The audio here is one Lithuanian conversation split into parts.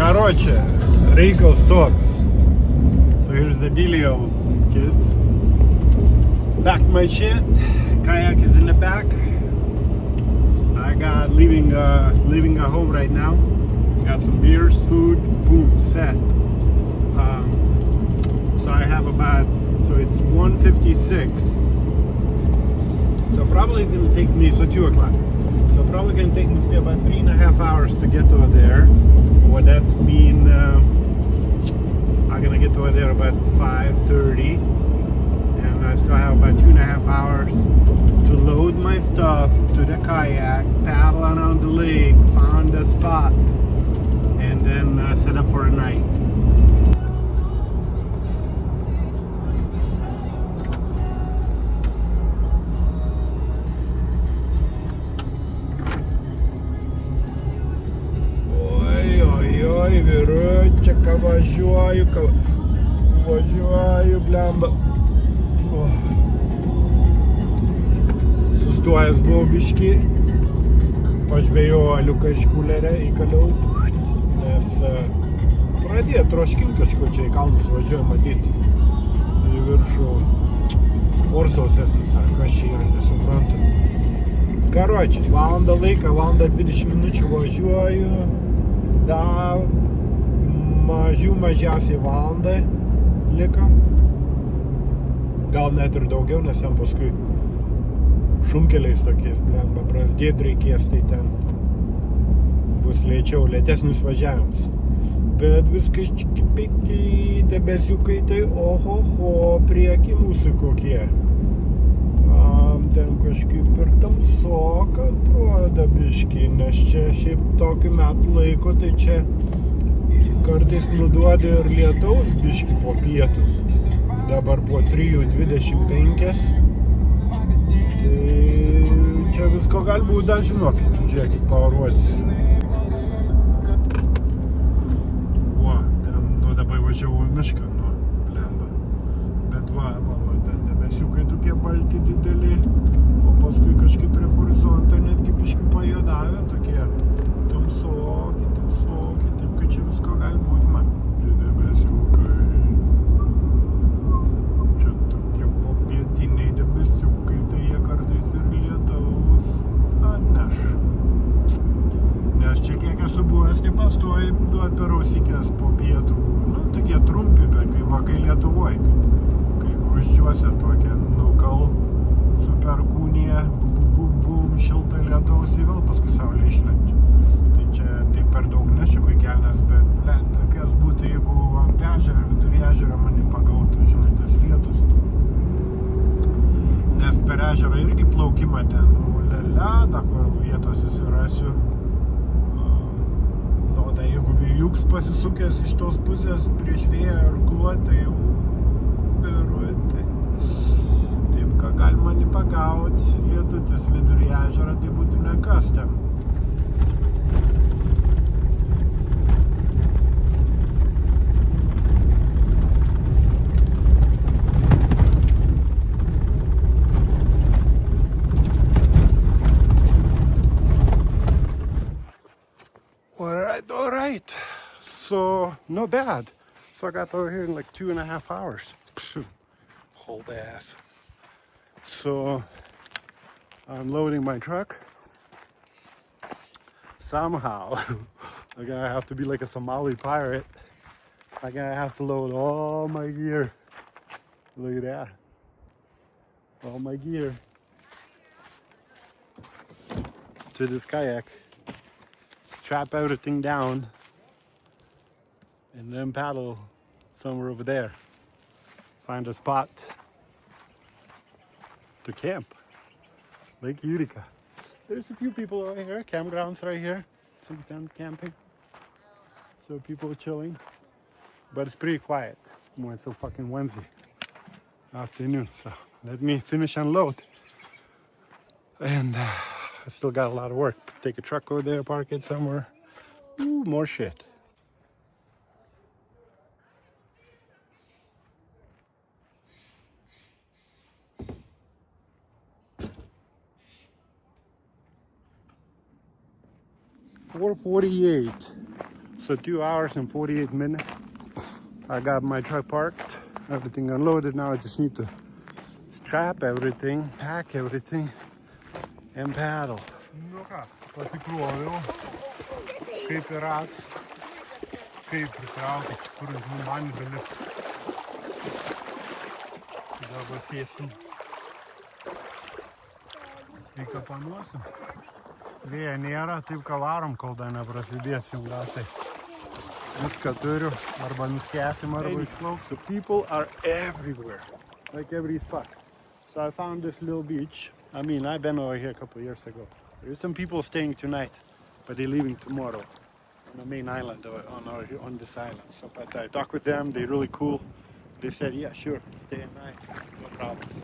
Короче, reikals toks. So here's the dealio, kids. Packed my shit. Kayak is in the back. I got leaving a home right now. Got some beers, food, boom, set. So I have about, so it's 1:56. So probably gonna take me, so 2 o'clock. So probably gonna take me about 3.5 hours to get over there. What that's mean, I'm gonna get over there about 5:30, and I still have about 2.5 hours to load my stuff to the kayak, paddle around the lake, find a spot, and then set up for a night. Oi, vyručia, ką važiuoju, blemba. Sustojęs buvau biškį, pažvėjau aliuką iš kulerę, įkaliau, nes pradėjo troškinti kažko čia į kalnus važiuoju, matyti į viršų orsausesnis, ar kas čia yra, nesuprantu. Karoči, valandą laiką, valandą 20 minučių važiuoju, dar mažiausiai valandai liko, gal net ir daugiau, nes jam paskui šunkeliais tokiais, blemba, prasidėti reikės, tai ten bus lėčiau, lėtesnis važiavimas. Bet viskas čiki-piki, debesiukai, tai ohoho, prieki mūsų kokie. Ten kažkaip ir tamsok atrodo biškį, nes čia šiaip tokiu metų laiko, tai čia kartais nuduoda ir lietaus biškį po pietus. Dabar po 3:25. Tai čia visko gali būt, dar žinokit, žiūrėkit, parodys. O, ten, nu dabar važiavau į mišką, nu, blemba. Bet va, ten debesiukai tokie balti dideli, o paskui kažkaip prie horizonto netgi biškį pajodavę, tokie tamsoki, taip kad čia visko gali būt, man. Kokie debesiukai. Čia tokie popietiniai debesiukai, tai jie kartais ir lietaus atneš. Nes čia kiek esu buvęs, tai pastoji duot per ausikės po pietų, nu, tokie trumpi, bet kai vakai Lietuvoj, kai Gruščiuose tokia nukal su perkūnija, bum, šilta lietaus į vėl, paskui saulė išlenčia. Tai čia taip per daug neščiau į kelnes, bet kas būtų, jeigu ant ežero, vidury ežero mane pagautų, žinai, tas lietus. Nes per ežerą irgi plaukimą ten, ledą, kur vietos įsirasiu. O tai jeigu vėjuks pasisukęs iš tos pusės prieš vėją irkluot, tai jau beruoti. Taip, ką galima nepagaut, lietutis vidury ežerą, tai būtų nekas ten. Alright, so not bad. So I got over here in like 2.5 hours. Hold ass. So I'm loading my truck. Somehow, I'm gonna have to be like a Somali pirate. I'm gonna have to load all my gear. Look at that. All my gear to this kayak. Strap everything down and then paddle somewhere over there. Find a spot to camp. Lake Utica. There's a few people over here, campgrounds right here. Some tent camping. So people are chilling. But it's pretty quiet. Well, it's a fucking Wednesday afternoon. So let me finish unload. And I still got a lot of work. Take a truck over there, park it somewhere. Ooh, more shit. $4.48. So 2 hours and 48 minutes. I got my truck parked, everything unloaded. Now I just need to strap everything, pack everything, and paddle. Nu ką, pasikroviau, kaip ir ras, kaip pritraukti, kur man belik. Dabar sėsim į kapanuosim. Vėja nėra, taip ką varom, kol dar neprasidės jungasai. Viską turiu, arba nuskęsim, arba išplauksiu. People are everywhere, like every spot. So I found this little beach. I mean, I've been over here a couple of years ago. There's some people staying tonight, but they're leaving tomorrow on the main island, on this island. So, but I talked with them, they're really cool. They said, yeah, sure, stay at night, no problems.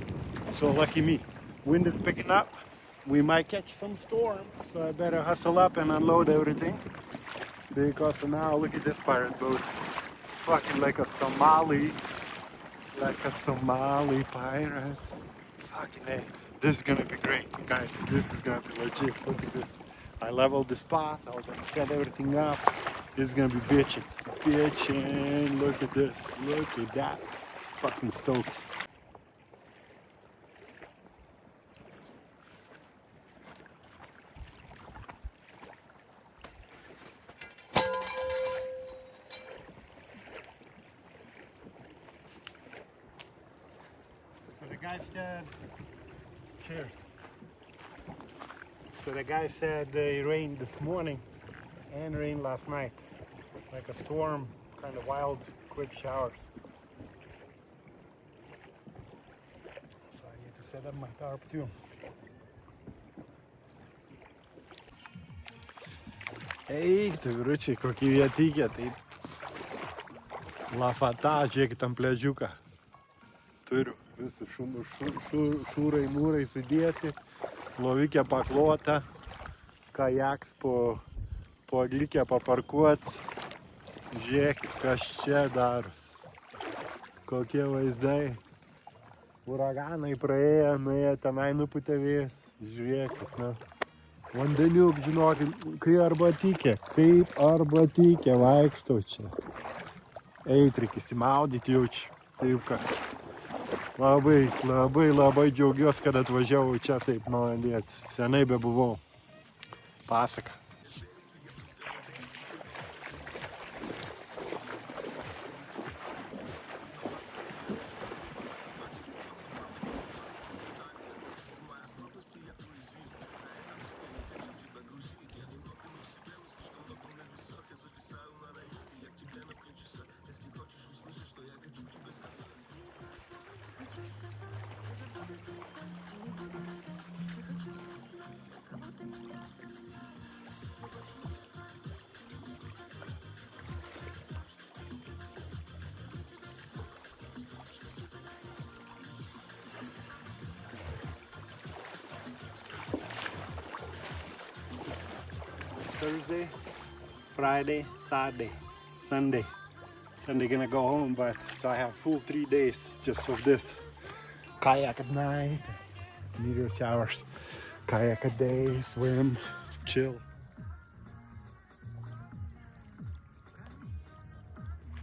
So lucky me. Wind is picking up. We might catch some storm, so I better hustle up and unload everything. Because now look at this pirate boat. Fucking like a Somali pirate. Fucking hey. This is gonna be great, guys. This is gonna be legit. Look at this. I leveled the spot. I was gonna set everything up. This is gonna be bitchin'. Bitchin'. Look at this. Look at that. Fucking stoked. So the guy said, cheers. So the guy said it rained this morning and rained last night. Like a storm, kind of wild, quick showers. So I need to set up my tarp too. Eik, tai vyručiai, kokie jie tykė, tai lafata, žiūrėkit ant pležiuką. Turiu visi šūrai, mūrai sudėti, lovikė paklota, kajaks po aglikę paparkuots. Žiūrėkit, kas čia daros. Kokie vaizdai. Uraganai praėjo, nuėjo tenai nuputė vėjas. Žiūrėkit, na. Vandeniuk, žinokit, kaip arba tykė, vaikštau čia. Eit, reikia įsimaudyti jau čia. Taip, kad labai džiaugiuosi, kad atvažiavau čia taip, maladėts. Senai bebuvau. Pasaka. Thursday, Friday, Saturday, Sunday. Sunday gonna go home, but so I have full 3 days just of this. Kayak at night, meteor showers, kayak a day, swim, chill.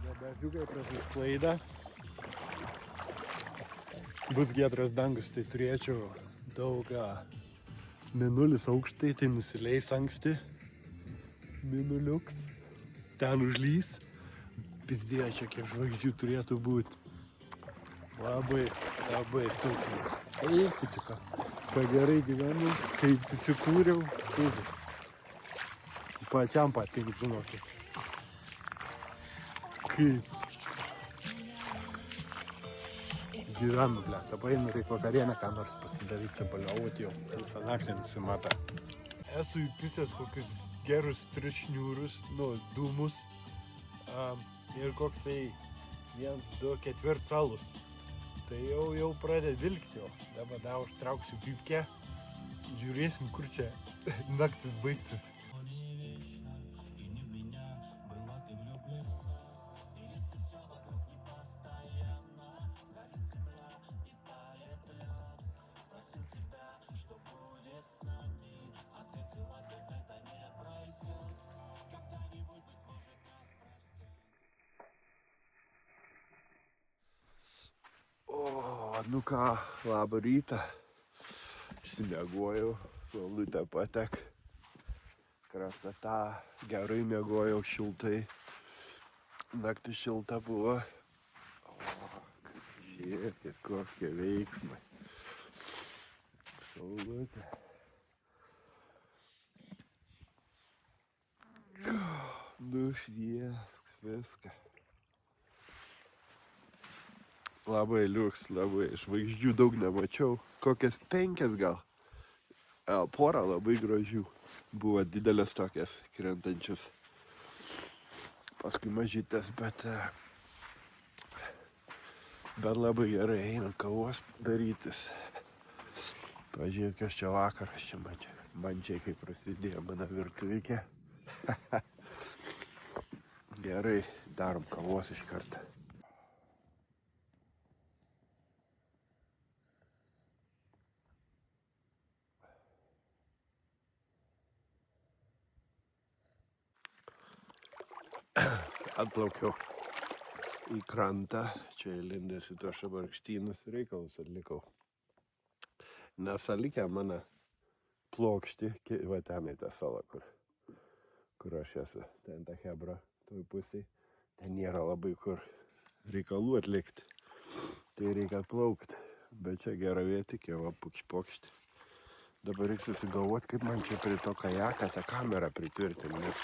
Debesiukai prasisklaida. Bus giedras dangus, tai turėčiau daug mėnulis aukštai, tai nusileis anksti. Minuliuks, ten užlys. Pizdė, čia kiek žvaigždžių turėtų būti. Labai staukimas. Eisiu tik, ką gerai gyvenu, kaip įsikūriau. Pačiam patinka, žinokit. Kaip gyvenu, ble. Dabar einu reikia vakarienę, ką nors pasidaryti, baliauoti jau. Visą naktį nusimata. Esu įpisęs kokius gerus 3 šniūrus, dūmus. Ir koksai 1, 2, 4 calus. Tai jau pradeda vilkti jo. Dabar užtrauksiu pypkę. Žiūrėsim, kur čia naktis baigsis. Nu ką, labą rytą. Išsimiegojau, saulutė patek. Krasata, gerai miegojau šiltai. Naktis šilta buvo. O, žiūrėkit, kokie veiksmai. Saulutė. Nušviesk viską. Labai liuks, labai žvaigždžių daug nemačiau. Kokias 5 gal. Porą labai gražių. Buvo didelės tokias krentančias. Paskui mažytės, bet labai gerai eina kavos darytis. Pažiūrėk, kas čia vakaras čia man čia kaip prasidėjo mano virtuvėje. Gerai, darom kavos iš karto. Atplaukiau į krantą, čia įlindęs į tuos šabarkštynus reikalus atlikau. Nes atlikę mano plokštį, va ten į tą salą, kur aš esu, ten ta hebra, toj pusėj, ten nėra labai kur reikalų atlikti. Tai reikia atplaukti, bet čia gera vietikė, va pokšti. Dabar reikia susigalvoti, kaip man čia prie to kajaką tą kamerą pritvirtinti, nes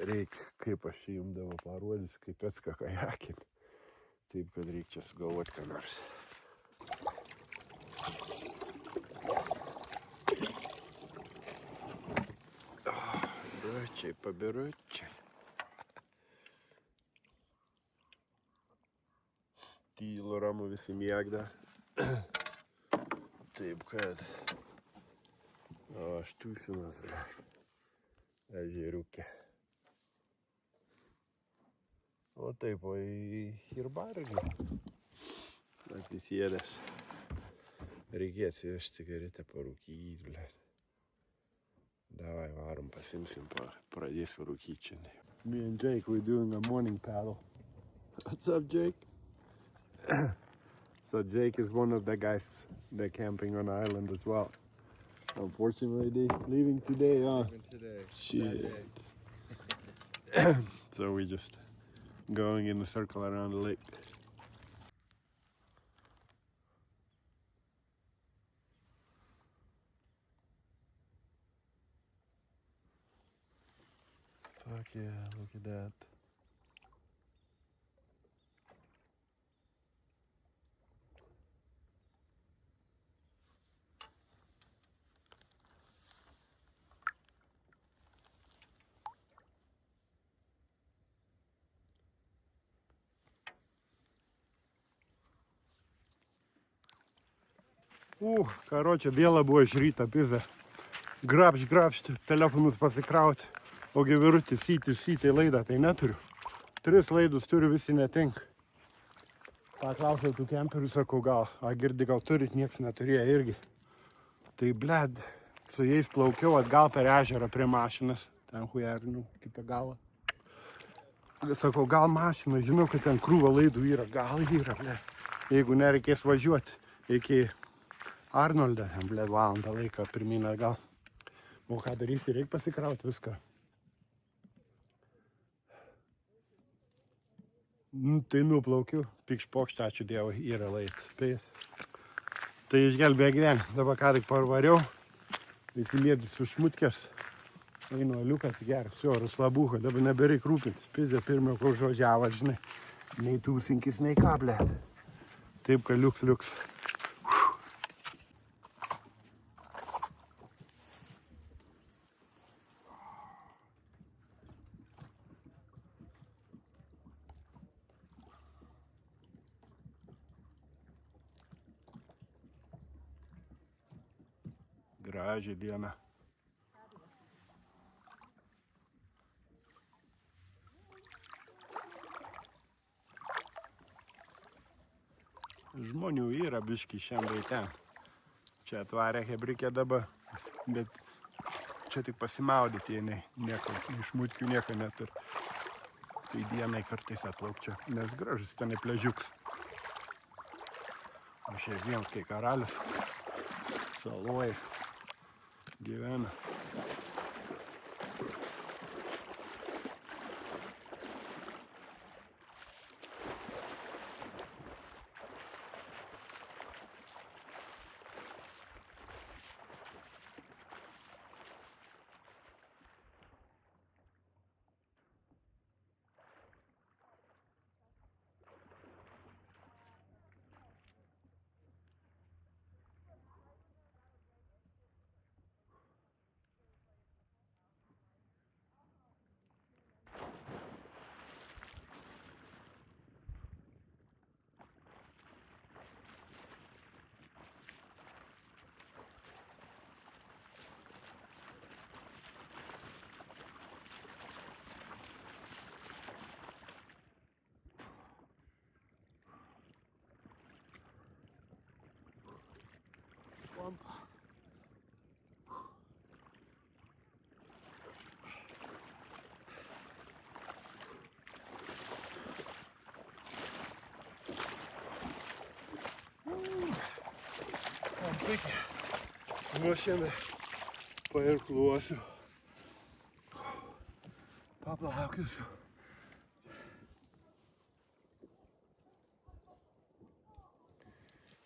reikia, kaip aš čia jums parodysiu, kaip atska kajakin. Taip, kad reikia čia sugalvoti ką nors. Pabiručiai. Tylu ramu visi miegda. Taip, kad aš tūsinas ežeriukė. O taip, o ir bargi atsisėdęs. Reikia atsivežti cigaretę parūkyti, blėt. Davai varom, pasimsim, pradėsiu rūkyti šiandien. Me and Jake, we're doing a morning paddle. What's up, Jake? So Jake is one of the guys that camping on the island as well. Unfortunately, they're leaving today, huh? Leaving today. Shit. So we're just going in a circle around the lake. Fuck yeah, look at that. Короче, vėla buvo iš ryto, pizda. Grabšt, telefonus pasikrauti. Ogi vyrutis syti laidą, tai neturiu. 3 laidus turiu, visi netink. Paklausiau tų kemperių, sakau, gal girdi, gal turit, nieks neturėjo irgi. Tai bled, su jais plaukiau atgal per ežerą prie mašinas. Ten hujarinu, kitą galą. Sakau, gal mašina, žinau, kad ten krūva laidų yra, gal yra, bled. Jeigu nereikės važiuoti iki Arnoldą, bled, valandą laiką pirmyn atgal. O ką darysi, reikia pasikrauti viską. Tai nuplaukiu, pikšpokštą, ačiū Dievui, yra laidas. Tai išgelbėjo gyvenimą. Dabar ką tik parvariau, visi mėdys užmutkės. Einu aliukas geras, siorus labuho, dabar nebereik rūpintis. Pizė pirmio, kur žodžiavo, žinai, nei tūsinkis, nei ką, blėt. Taip, kad liuks. Gražią dieną. Žmonių yra biški šiandien ten. Čia atvarė hebrikė dabar, bet čia tik pasimaudyti, jie nieko, iš mutkių nieko neturi. Tai dienai kartais atplaukčia, nes gražus ten pležiuks. Išėjiems, kai karalius saloje gyvena. Ruošiame pairkluosiu. Paplaukiusiu.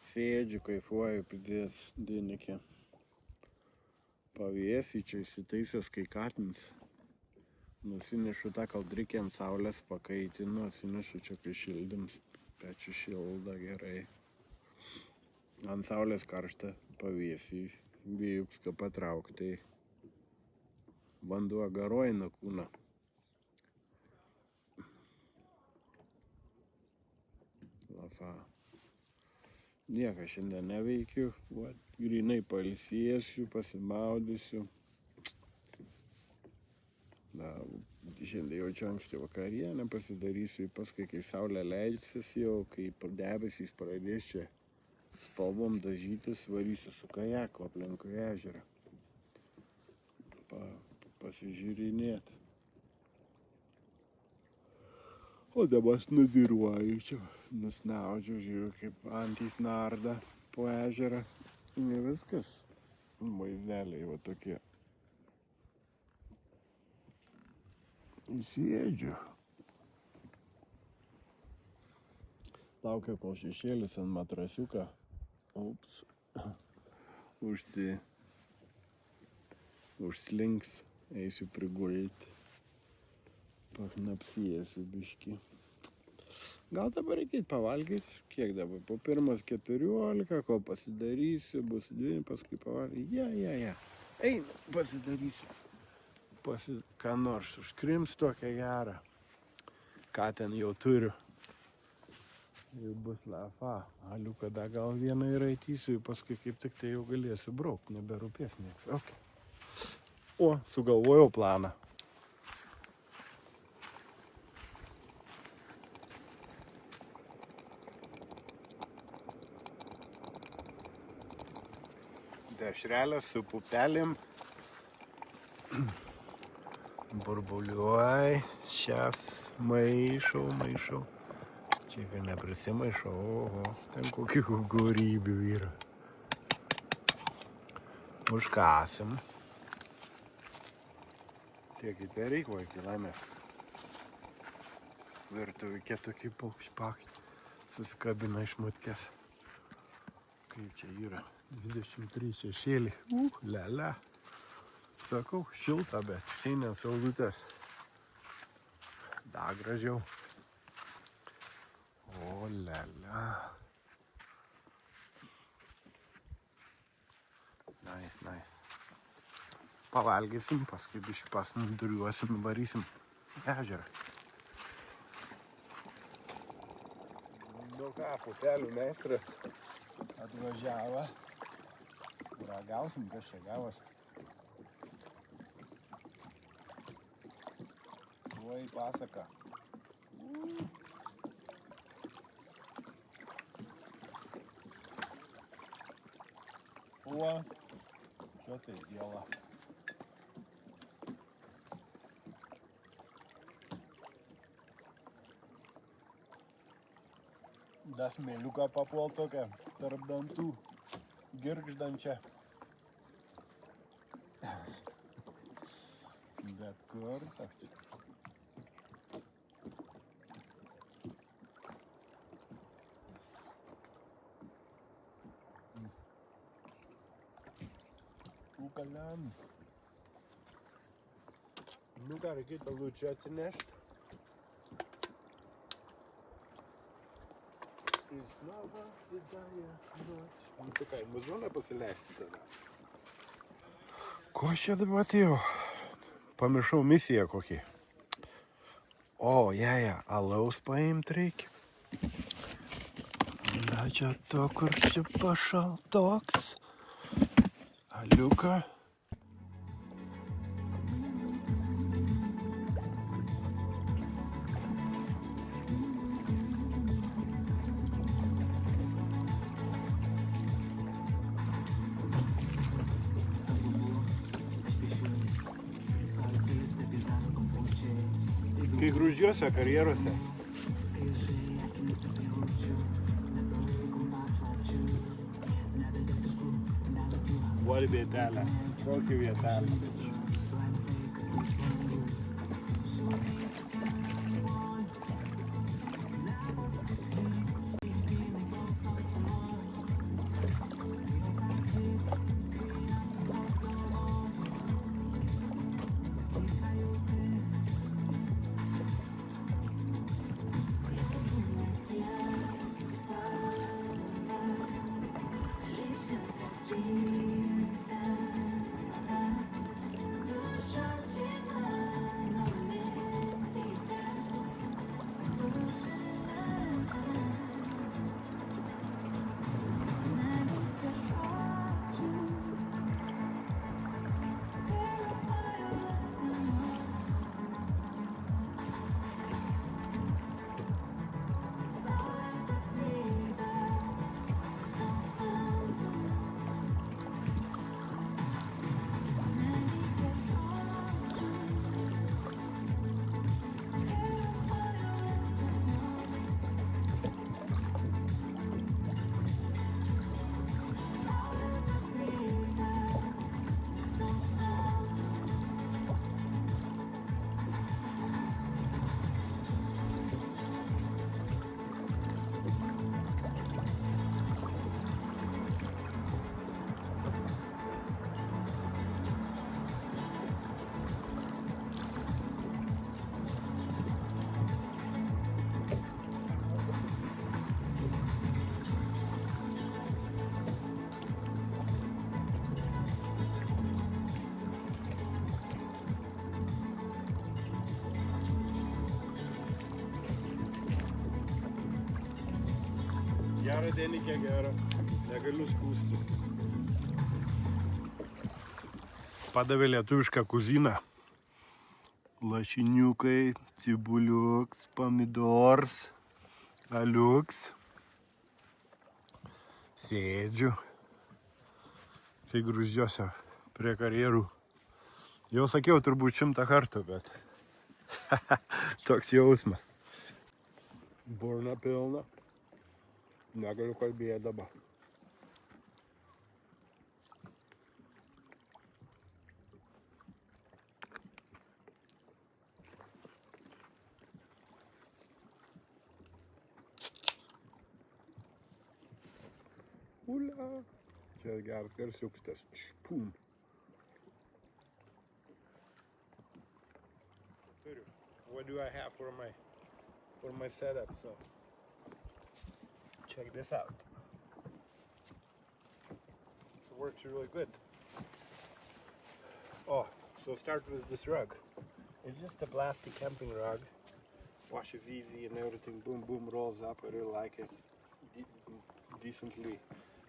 Sėdžiu, kaifuoju, pridės dienikė. Pavėsį čia įsitaisęs kai katins. Nusinešu tą kaldrikį ant saulės, pakaitinu, atsinešu čia kai šildyms. Pečių šilda gerai. Ant saulės karšta pavėsį. Vėjuską patraukti. Vanduo garuoja nuo kūno. Lafa. Nieko šiandien neveikiu. Grinai pailsėsiu, pasimaudysiu. Šiandien jaučiu anksti vakarienę, pasidarysiu paskui, kai saulė leidsis jau, kai debesys pradės čia spalvom dažytis, varysiu su kajaku aplinkui ežerą. Pasižiūrinėti. O dabar nudiruoju čia, nusnaudžiu, žiūriu, kaip antys narda po ežerą. Ne viskas. Vaizdeliai va tokie. Įsėdžiu. Laukiu, kol šešėlis ant matrasiuką. Ups. Užslinks. Eisiu prigulti. Paknapsėsiu biškį. Gal dabar reikia pavalgyti. Kiek dabar? Po 1:14, kol pasidarysiu, bus 2, paskui pavalgyti. Ja. Einu, pasidarysiu. Ką nors užkrims tokią gerą. Ką ten jau turiu. Jau bus lafa. Aliu, kada gal vieną įraitysiu, paskui kaip tik tai jau galėsiu braukti, neberūpės nieks. Okay. O, sugalvojau planą. Dešrelė su pupelėm. Burbuliuoj, šefs, maišau. Čia kai neprisimaišau, oho, ten kokių gaurybių yra. Užkasim. Tiek į tai reik, vaikai, laimės. Virtuvė tokį paukšpakį susikabina iš mutkės. Kaip čia yra? 23 šešėlį. Lela. Sakau, šilta, bet šiandien saulutės. Dar gražiau. O, lela. Nice. Pavalgysim, paskui biškį pasnuduriuosim, varysim ežerą. Nu ką, pupelių meistras atvažiavo. Ragausim, kas čia gavos. Oi, pasaka. O, čia tai dėla. Da smėliuką papuol tokią tarp dantų girgždančią. Bet kur toks. Ūkaliam. Nu ką, reikėtų lūčių atsinešti. И снова седая ночь. Ну такая музона pasileisti tada. Ko aš čia dabar atėjau? Pamiršau misiją kokį. O, alaus paimt reikia. Na čia to, kur čia pašaltoks. Aliuką. Kai grūzdžiuose karjeruose. Vuol vietelę, kokį vietelę. Gerą dienį, gerą. Negaliu skūstis. Padavė lietuvišką kuziną. Lašiniukai, cibuliuks, pomidors, aliuks. Sėdžiu. Kai grūzdžiuose prie karjerų. Jau sakiau turbūt 100 kartų, bet toks jausmas. Burna pilna. Negaliu kalbėti dabar. Ula. Čia geras garsiuks tas. Špum. What do I have for my setup? So check this out. It works really good. Oh, so start with this rug. It's just a plastic camping rug. Washes easy and everything. Boom, boom, rolls up. I really like it. Decently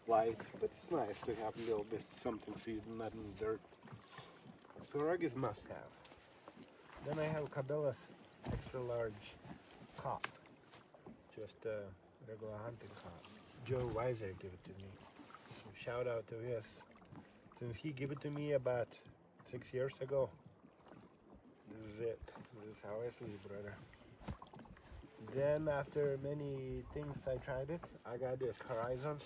light, but it's nice to have a little bit something so you're not in the dirt. So rug is must-have. Then I have Cabela's extra large cot. Just a regular hunting cot. Joe Weiser gave it to me. So shout out to his. Since he gave it to me about 6 years ago. This is it. This is how I sleep, brother. Then after many things I tried it, I got this Horizons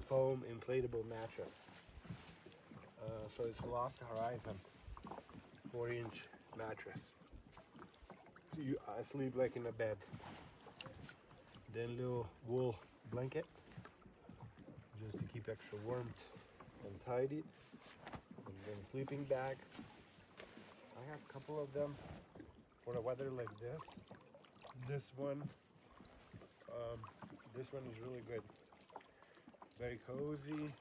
foam inflatable mattress. So it's Loft Horizon 4-inch mattress. I sleep like in a bed. Then little wool blanket just to keep extra warmth and tidy. And then sleeping bag. I have a couple of them for the weather like this. This one is really good. Very cozy,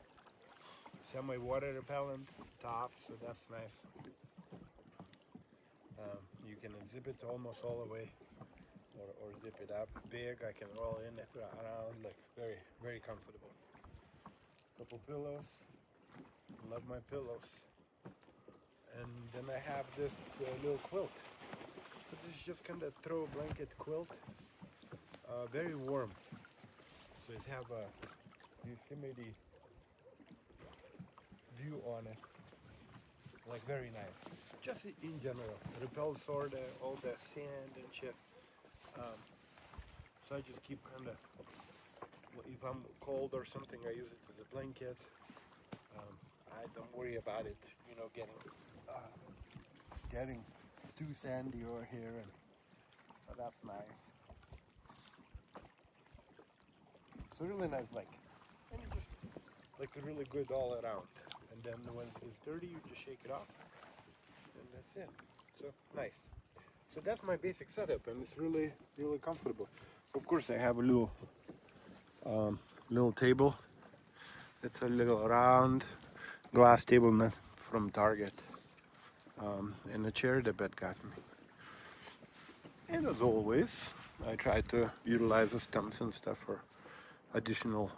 semi-water repellent top, so that's nice. You can zip it almost all the way, or zip it up big. I can roll in it around, like very, very comfortable. Couple pillows. Love my pillows. And then I have this little quilt. So this is just kind of throw blanket quilt. Very warm. So it have a humidity view on it. Like very nice. Just in general. Repels all the sand and shit. So I just keep kind of, if I'm cold or something, I use it as a blanket. I don't worry about it, getting too sandy over here, and that's nice. It's a really nice blanket, and it just like really good all around. And then when it's dirty, you just shake it off, and that's it. So nice. So that's my basic setup, and it's really, really comfortable. Of course, I have a little table. It's a little round glass table from Target, and a chair the bed got me. And as always, I try to utilize the stumps and stuff for additional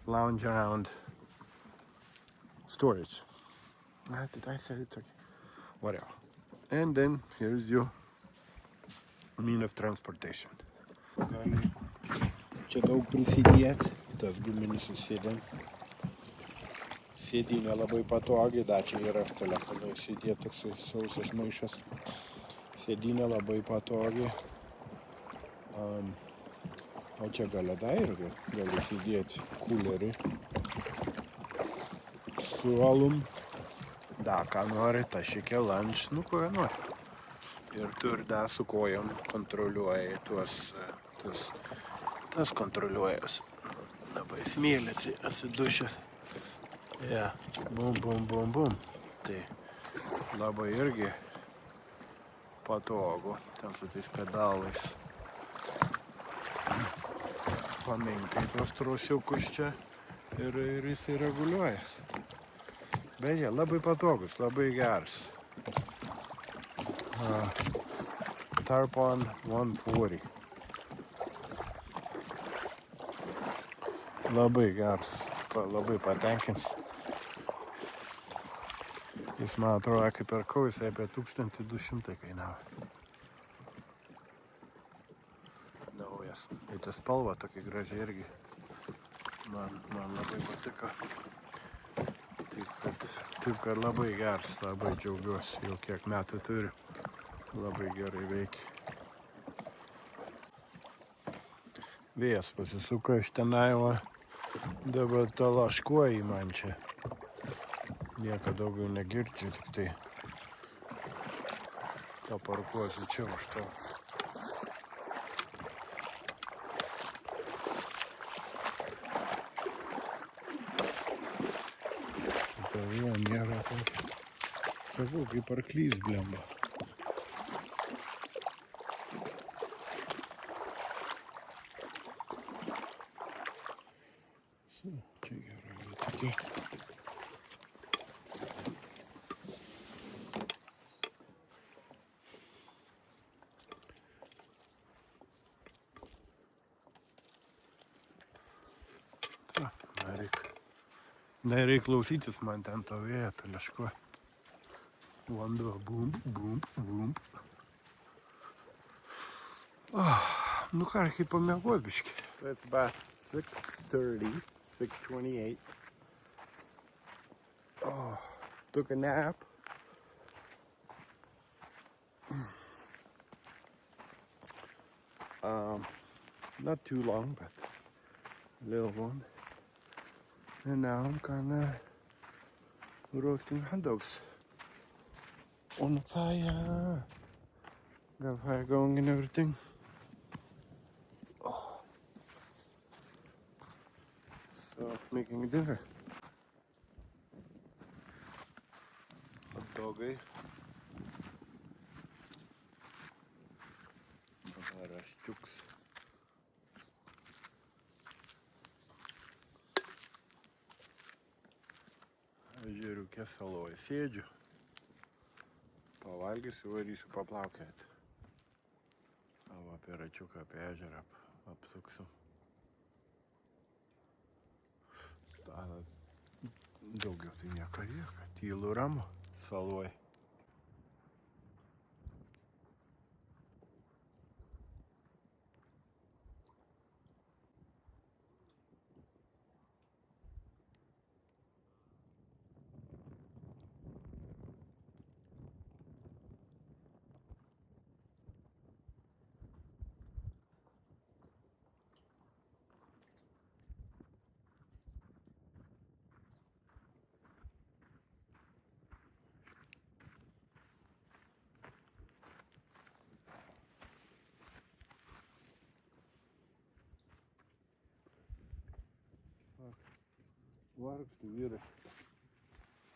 lounge around storage. Did I say it's okay? Whatever. And then here's your mean of transportation. Gali čia daug prisidėti, tas guminis susėdė. Sėdynė labai patogi, čia yra telefonai sėdėti toksai sausas maišas. Sėdynė labai patogi. O čia gali irgi, gali sėdėti kulerį su alum. Ką nori, tašikė lunch, ko nori. Ir tu ir su kojom kontroliuoji tas kontroliuojas. Labai smėlėsi, atsidušęs. Ja, bum. Tai labai irgi patogu, ten su tais pedalais. Paminkai tos trosiukus čia ir jisai reguliuoja. Beje, labai patogus, labai geras. Tarpon 140. Labai geras, labai patenkins. Jis man atrodo, kai perkau, jisai apie 1200 kainavo. Naujas. Tai ta spalva tokia gražiai irgi. Man labai patiko. Taip, kad labai geras, labai džiaugiuosi, jau kiek metų turiu. Labai gerai veikia. Vėjas pasisuko iš tenai, dabar talaškuoji man čia. Nieko daugiau negirdžiu, tik tai paparkuosiu čia už to. Vėl nėra tokio. Sakau, kaip arklys blemba. Čia gerai vietokia. Nereik klausytis man ten to vėjo, tališko. Vanduo, bum. Ką, reikia pamiegoti biškį. It's about 6:30, 6:28. Took a nap. Not too long, but a little one. And now I'm kinda roasting hot dogs on fire. Got fire going and everything. Oh. So making dinner. Hot dogai. Raščiuks. Ežeriuke saloje sėdžiu. Pavalgysiu, varysiu paplaukėti. Savo apie račiuką, apie ežerą apsuksiu. Daugiau tai nieko lieka. Tylu ramu saloje. Vargstu vyrai.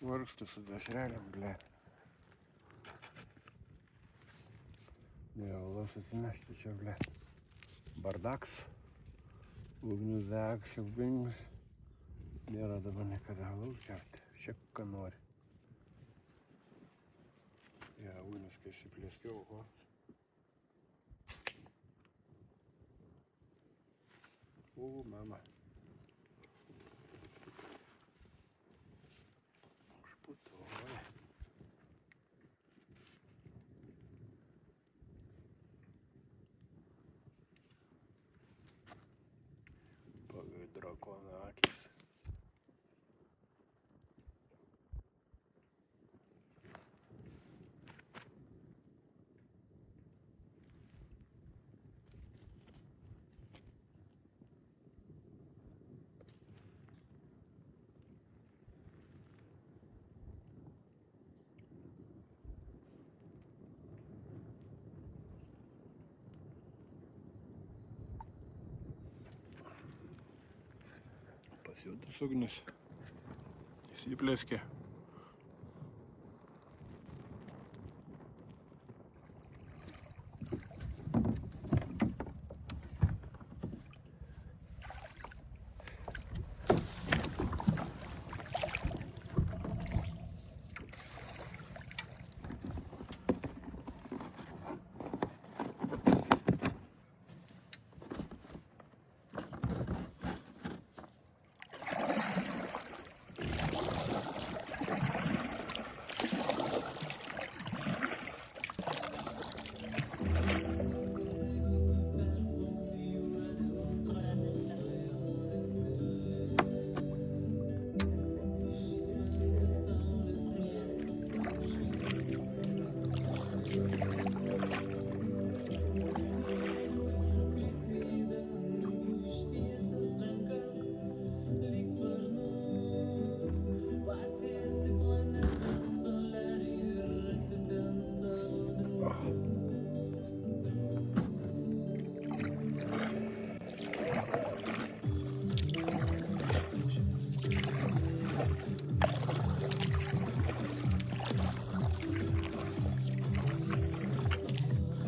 Vargstu su dešrelėm, ble. Vėl susinešti čia, ble. Bardaks. Ugnius deg, šiaubingus. Nėra dabar niekada alaus gerti. Šiek ką nori. Ja, ugnius kai įsiplėskiau, o. O, mama. Pagai drakono akis. Pasiūtas ugnis. Įsiplėskė.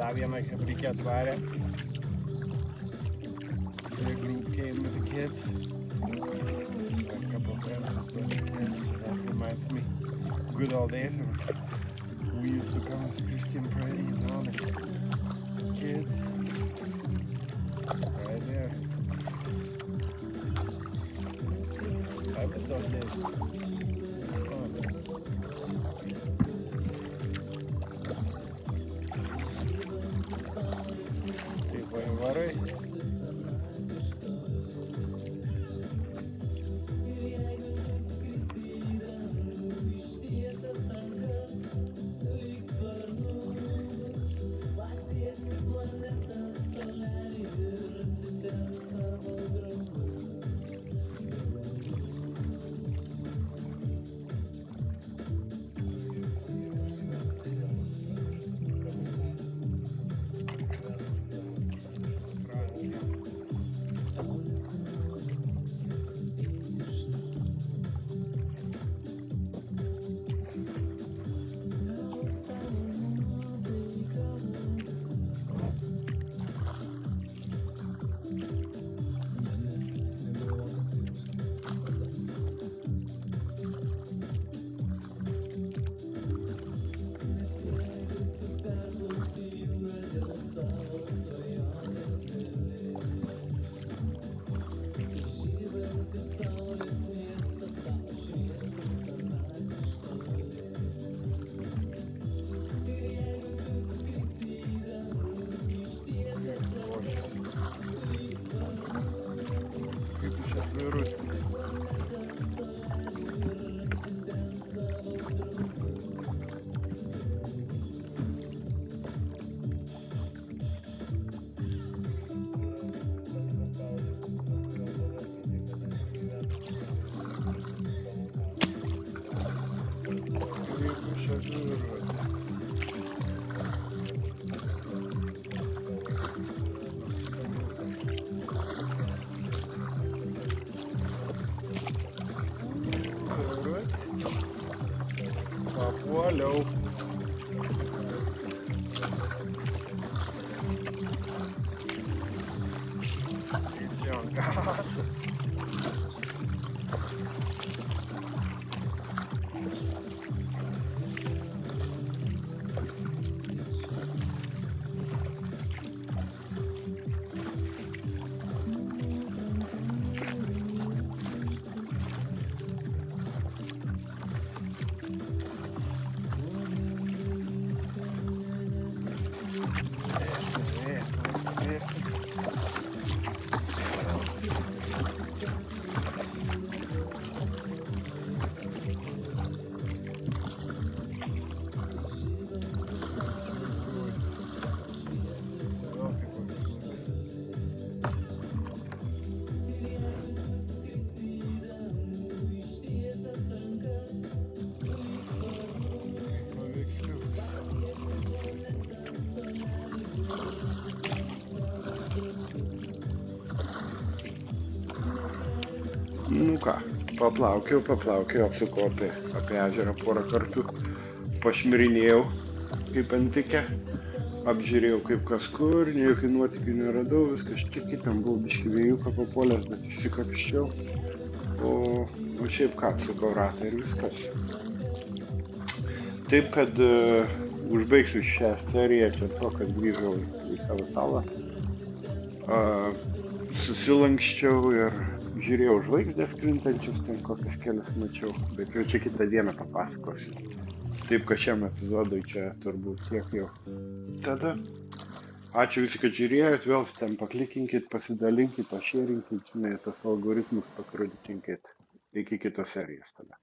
Dar vieną chebrykę atvarė. The group came with the kids. A couple of friends with the kids. That reminds me good old days when we used to come to Christian Freddy and all the kids. Right there. I miss those days. It was fun. Varai. Papuoliau. Čia ant gaso. Nu ką, paplaukiau, apsukau apie ežerą porą kartų, pašmirinėjau kaip antikė, apžiūrėjau kaip kas kur, jokių nuotykių neradau, viskas čiki, ten buvo biškį vėjuką papuolęs, bet išsikapščiau, o šiaip ką, apsukau ratą ir viskas. Taip, kad užbaigsiu šią seriją čia to, kad grįžau į savo salą, susilankščiau ir žiūrėjau žvaigždės krintančius, ten kokias kelias mačiau, bet jau čia kitą dieną papasakosiu. Taip, kad šiam epizodui čia turbūt tiek jau. Tada, ačiū visi, kad žiūrėjot, vėl ten paklikinkit, pasidalinkit, pašėrinkit, tas algoritmus pakrutinkit. Iki kitos serijos tada.